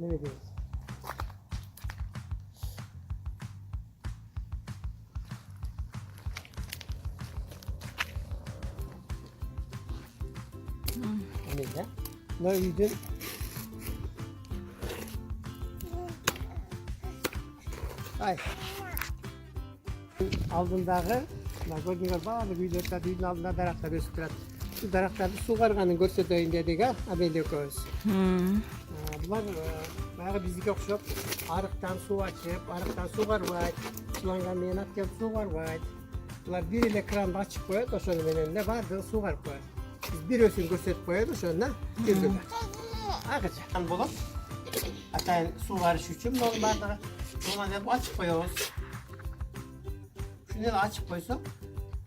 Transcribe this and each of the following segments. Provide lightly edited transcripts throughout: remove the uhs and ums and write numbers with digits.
Ne diyoruz? Ne? Ne yedin? Ay. Aldığındağı, gördüğünüz bazı videoda düğün aldığında daraklar gösteriyor. Şu daraklarda su karganın gösterdiğin dedik ha, haberi göz. Bunlar bayağı bizdeki okşap, arıktan su açıp, arıktan su var var, sulangan menatken su var var. Bunlar biriyle kranda açıp koyuyor, o sonra benim ne vardı su var koyuyor. Biz bir ölçün gösterip koyuyoruz, sonra girdiler. Arkadaşlar bulup, hatta su var şu için, normalde hep açıp koyuyoruz. Şunları açıp koysak,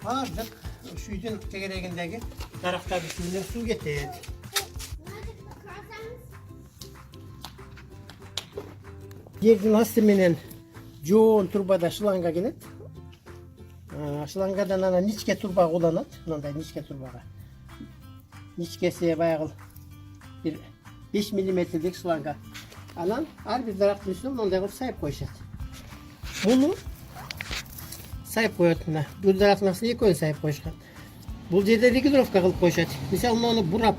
vardık şu yüzün tegereğindeki tarafta bir suyuna su getirdi. Yerden hastiminin çoğun turbada şılanga gelir. Şılangadan ana niçke turba kullanır. Nonday niçke turbaga. Niçkesi bayağı bir 5 milimetrelik şılanga. Alan her bir daraktın üstüne nonday koyup sayıp koyacak. Bunu sayıp koyatına. Bu darak nasıl ilk oyun sayıp koyacak. Bu yerde regulovka kılıp koyacak. Mesela onu burap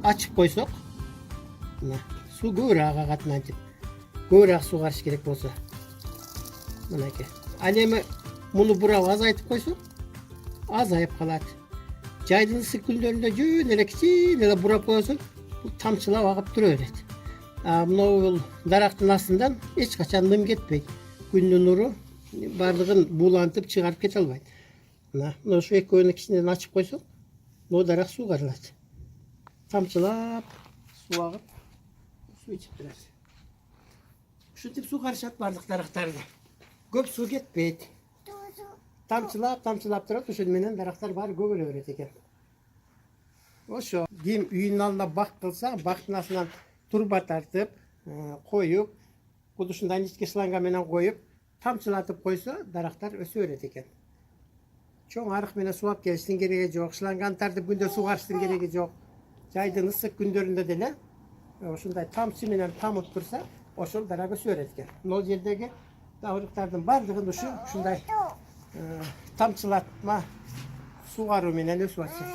açıp koysak. Su göğür ağa katına açıp. Göğür su karşı gerek olsa. Buna ki. Anneme bunu buraya azaytıp koysun. Azayıp kalat. Caydın ısık günlerinde cüğünere kiçiğine buraya koysun. Tamçıla vakıp duruyor. Bunu daraktın aslından hiç kaçandığım gitmeyin. Gündüz nuru bardağın bulantıp çıkarıp geçalmayın. Bunu şu ek koyunun içinden açıp koysun. Bu darak su karılat. Tamçılap su vakıp su içip durar. Şu tip su karışat bardak daraklarda. Köp su gitmeydi. Tamçılap durup düşünmenen daraklar var göğüle öğretiken. O şu diyeyim üyünün alına baktılsa baktınasından turba tartıp koyup kuduşundan içki şılangamenen koyup tamçılatıp koysa daraklar ösü öğretiken. Çoğun arık menen suap geliştin gereği yok. Şılangan tartıp günde su karıştın gereği yok. Caydın ısık günlerinde dele. Şunday tamçı menen tam otursa o şol darak ösü öğretiken. Nol yerdeki davırıklardan bardığın dışı şunday tamçılatma su karı menen ösü açacak.